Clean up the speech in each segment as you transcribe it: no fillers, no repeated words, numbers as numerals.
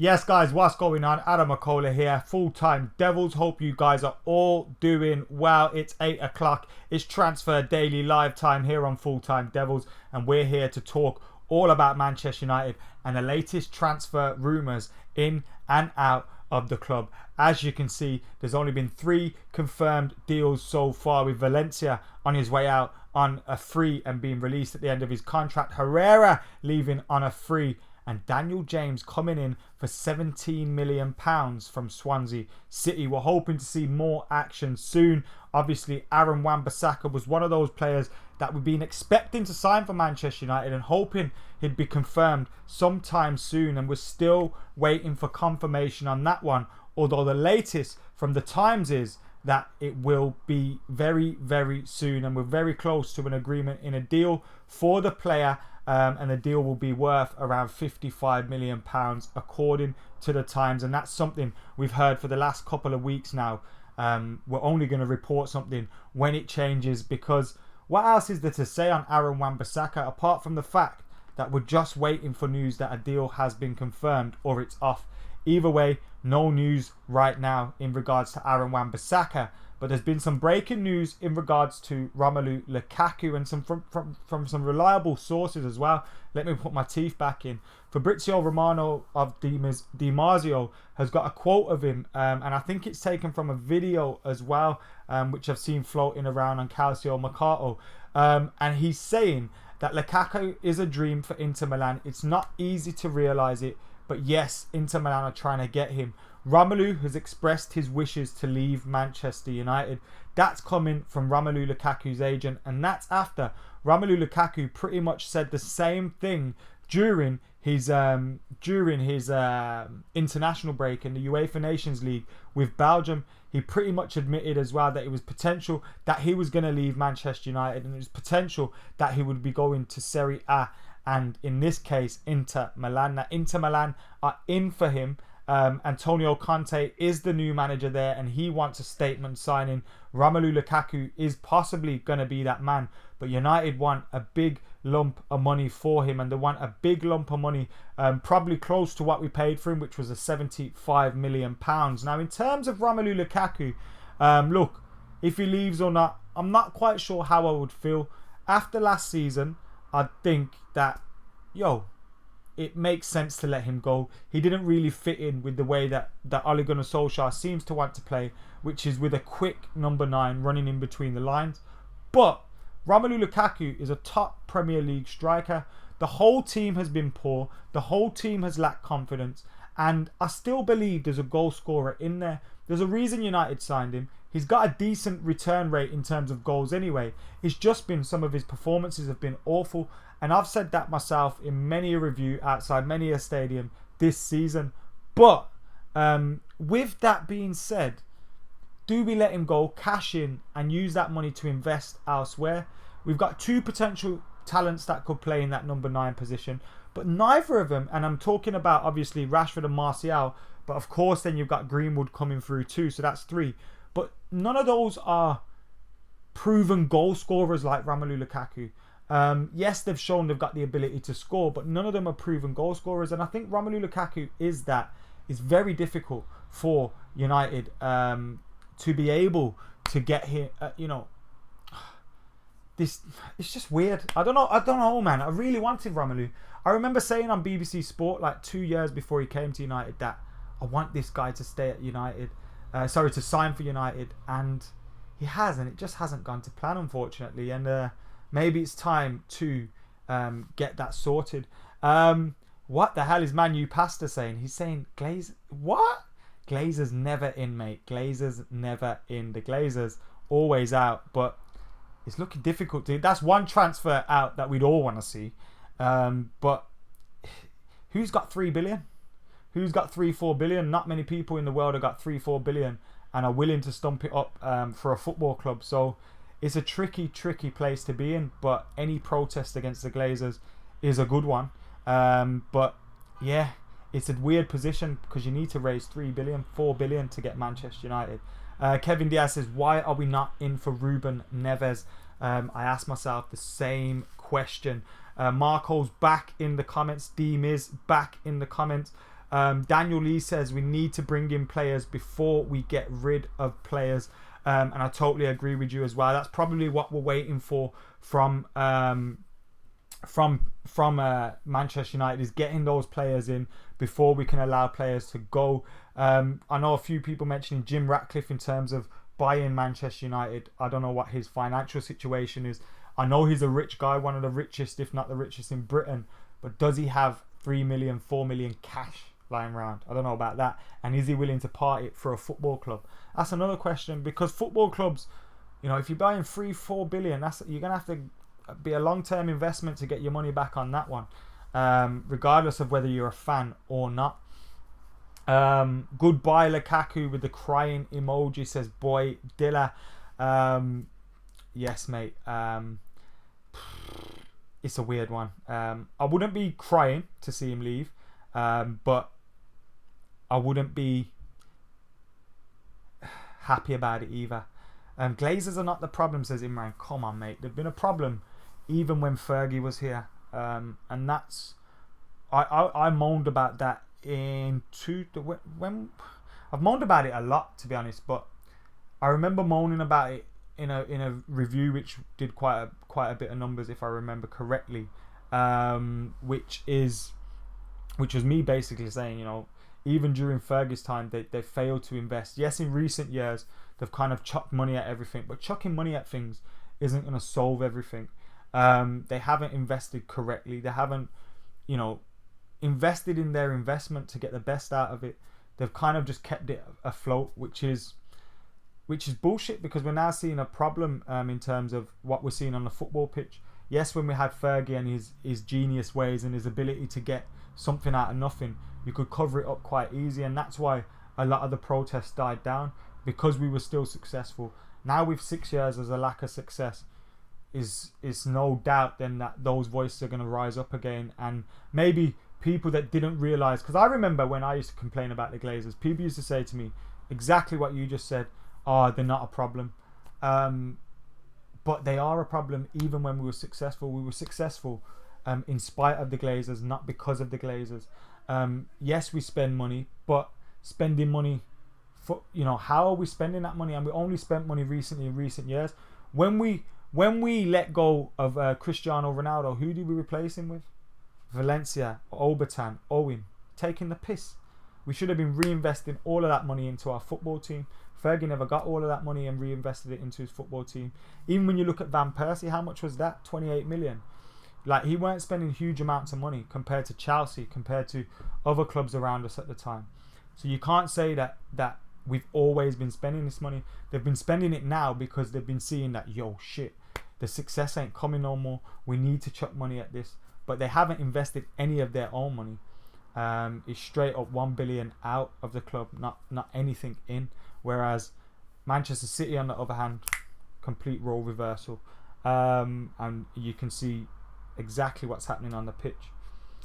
Yes, guys, what's going on? Adam McCullough here, Full-Time Devils. Hope you guys are all doing well. It's 8 o'clock. It's Transfer Daily Live time here on Full-Time Devils, and we're here to talk all about Manchester United and the latest transfer rumours in and out of the club. As you can see, there's only been 3 confirmed deals so far, with Valencia on his way out on a free and being released at the end of his contract, Herrera leaving on a free, and Daniel James coming in for £17 million from Swansea City. We're hoping to see more action soon. Obviously, Aaron Wan-Bissaka was one of those players that we've been expecting to sign for Manchester United and hoping he'd be confirmed sometime soon. And we're still waiting for confirmation on that one. Although the latest from the Times is that it will be very, very soon. And we're very close to an agreement in a deal for the player. And the deal will be worth around £55 million according to the Times. And that's something we've heard for the last couple of weeks now. We're only going to report something when it changes, because what else is there to say on Aaron Wan-Bissaka apart from the fact that we're just waiting for news that a deal has been confirmed or it's off. Either way, no news right now in regards to Aaron Wan-Bissaka. But there's been some breaking news in regards to Romelu Lukaku, and some from some reliable sources as well. Let me put my teeth back in. Fabrizio Romano of Marzio has got a quote of him, and I think it's taken from a video as well, which I've seen floating around on Calcio Mercato. And he's saying that Lukaku is a dream for Inter Milan. It's not easy to realise it, but yes, Inter Milan are trying to get him. Romelu has expressed his wishes to leave Manchester United. That's coming from Romelu Lukaku's agent, and that's after Romelu Lukaku pretty much said the same thing during his international break in the UEFA Nations League with Belgium. He pretty much admitted as well that it was potential that he was going to leave Manchester United, and it was potential that he would be going to Serie A, and in this case Inter Milan. Now, Inter Milan are in for him. Antonio Conte is the new manager there, and he wants a statement signing. Romelu Lukaku is possibly going to be that man, but United want a big lump of money for him, and they want a big lump of money, probably close to what we paid for him, which was a £75 million. Now, in terms of Romelu Lukaku, look, if he leaves or not, I'm not quite sure how I would feel. After last season, I think that, it makes sense to let him go. He didn't really fit in with the way that Ole Gunnar Solskjaer seems to want to play, which is with a quick number 9 running in between the lines. But Romelu Lukaku is a top Premier League striker. The whole team has been poor. The whole team has lacked confidence. And I still believe there's a goal scorer in there. There's a reason United signed him. He's got a decent return rate in terms of goals anyway. It's just been some of his performances have been awful. And I've said that myself in many a review outside many a stadium this season. But with that being said, do we let him go, cash in, and use that money to invest elsewhere? We've got 2 potential talents that could play in that number 9 position. But neither of them, and I'm talking about obviously Rashford and Martial, but of course then you've got Greenwood coming through too, so that's 3. But none of those are proven goal scorers like Romelu Lukaku. Yes, they've shown they've got the ability to score, but none of them are proven goal scorers. And I think Romelu Lukaku is that. It's very difficult for United to be able to get here. This, it's just weird. I don't know, man. I really wanted Romelu. I remember saying on BBC Sport like 2 years before he came to United that I want this guy to stay at United. To sign for United, and he has, and it just hasn't gone to plan, unfortunately. And maybe it's time to get that sorted. What the hell is Manu Pasta saying? He's saying what? Glazers never in, mate. Glazers never in. The Glazers always out, but it's looking difficult. That's one transfer out that we'd all want to see. But who's got 3 billion? Who's got 3-4 billion? Not many people in the world have got 3-4 billion and are willing to stump it up for a football club. So it's a tricky place to be in. But any protest against the Glazers is a good one. But yeah, it's a weird position because you need to raise 3 billion, 4 billion to get Manchester United. Kevin Diaz says, why are we not in for Ruben Neves? I asked myself the same question. Marco's back in the comments. D-Miz back in the comments. Daniel Lee says we need to bring in players before we get rid of players. And I totally agree with you as well. That's probably what we're waiting for from Manchester United, is getting those players in before we can allow players to go. I know a few people mentioning Jim Ratcliffe in terms of buying Manchester United. I don't know what his financial situation is. I know he's a rich guy, one of the richest, if not the richest in Britain. But does he have 3 million, 4 million cash lying around? I don't know about that. And is he willing to part it for a football club? That's another question, because football clubs, you know, if you're buying 3-4 billion, you're gonna have to be a long-term investment to get your money back on that one, regardless of whether you're a fan or not. Goodbye Lukaku with the crying emoji, says Boy Dilla. Yes, mate. It's a weird one. I wouldn't be crying to see him leave, but I wouldn't be happy about it either. Glazers are not the problem, says Imran. Come on, mate. They've been a problem even when Fergie was here, and that's I moaned about that when I've moaned about it a lot, to be honest, but I remember moaning about it in a review which did quite a bit of numbers, if I remember correctly, which was me basically saying, you know, even during Fergie's time, they failed to invest. Yes, in recent years they've kind of chucked money at everything, but chucking money at things isn't going to solve everything. They haven't invested correctly. They haven't, you know, invested in their investment to get the best out of it. They've kind of just kept it afloat, which is bullshit, because we're now seeing a problem in terms of what we're seeing on the football pitch. Yes, when we had Fergie and his genius ways and his ability to get something out of nothing, you could cover it up quite easy, and that's why a lot of the protests died down, because we were still successful. Now with 6 years as a lack of success, is no doubt then that those voices are going to rise up again, and maybe people that didn't realise, because I remember when I used to complain about the Glazers, people used to say to me exactly what you just said. Oh, they're not a problem. But they are a problem. Even when we were successful, in spite of the Glazers, not because of the Glazers. Yes, we spend money, but spending money for, you know, how are we spending that money? And we only spent money recently in recent years. When we let go of Cristiano Ronaldo, who did we replace him with? Valencia, Obertan, Owen, taking the piss. We should have been reinvesting all of that money into our football team. Fergie never got all of that money and reinvested it into his football team. Even when you look at Van Persie, how much was that? 28 million. Like, he weren't spending huge amounts of money compared to Chelsea, compared to other clubs around us at the time. So you can't say that we've always been spending this money. They've been spending it now because they've been seeing that, yo, shit, the success ain't coming no more. We need to chuck money at this. But they haven't invested any of their own money. It's straight up 1 billion out of the club, not anything in. Whereas Manchester City, on the other hand, complete role reversal. And you can see exactly what's happening on the pitch.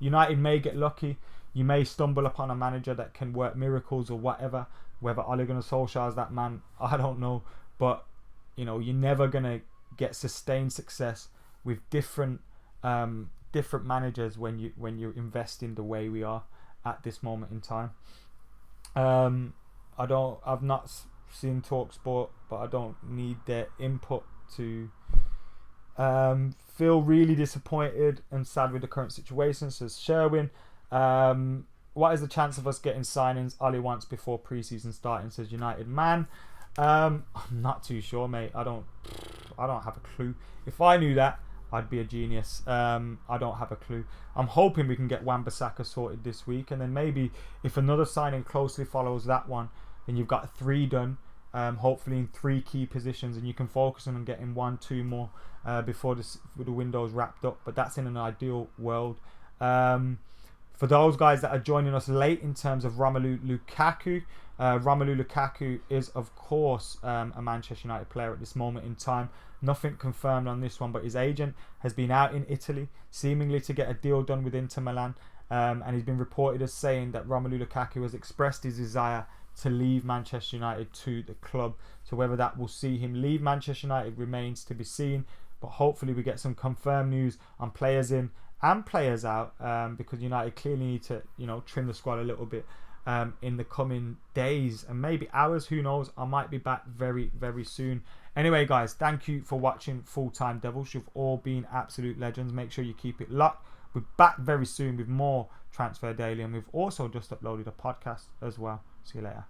United may get lucky. You may stumble upon a manager that can work miracles or whatever. Whether Ole Gunnar Solskjaer is that man, I don't know. But, you know, you're never going to get sustained success with different managers when you invest in the way we are at this moment in time. I've not seen TalkSport, but I don't need their input to feel really disappointed and sad with the current situation, says Sherwin. What is the chance of us getting signings Ollie wants before pre-season starting, says United Man. I'm not too sure, mate. I don't have a clue. If I knew that, I'd be a genius. I don't have a clue. I'm hoping we can get Wan-Bissaka sorted this week, and then maybe if another signing closely follows that one, then you've got 3 done, hopefully in 3 key positions, and you can focus on getting 1-2 more before the window's wrapped up. But that's in an ideal world. For those guys that are joining us late in terms of Romelu Lukaku, Romelu Lukaku is of course a Manchester United player at this moment in time. Nothing confirmed on this one, but his agent has been out in Italy seemingly to get a deal done with Inter Milan, and he's been reported as saying that Romelu Lukaku has expressed his desire to leave Manchester United to the club. So whether that will see him leave Manchester United remains to be seen, but hopefully we get some confirmed news on players in and players out, because United clearly need to, trim the squad a little bit in the coming days and maybe hours. Who knows? I might be back very, very soon. Anyway, guys, thank you for watching Full Time Devils. You've all been absolute legends. Make sure you keep it locked. We're back very soon with more Transfer Daily, and we've also just uploaded a podcast as well. See you later.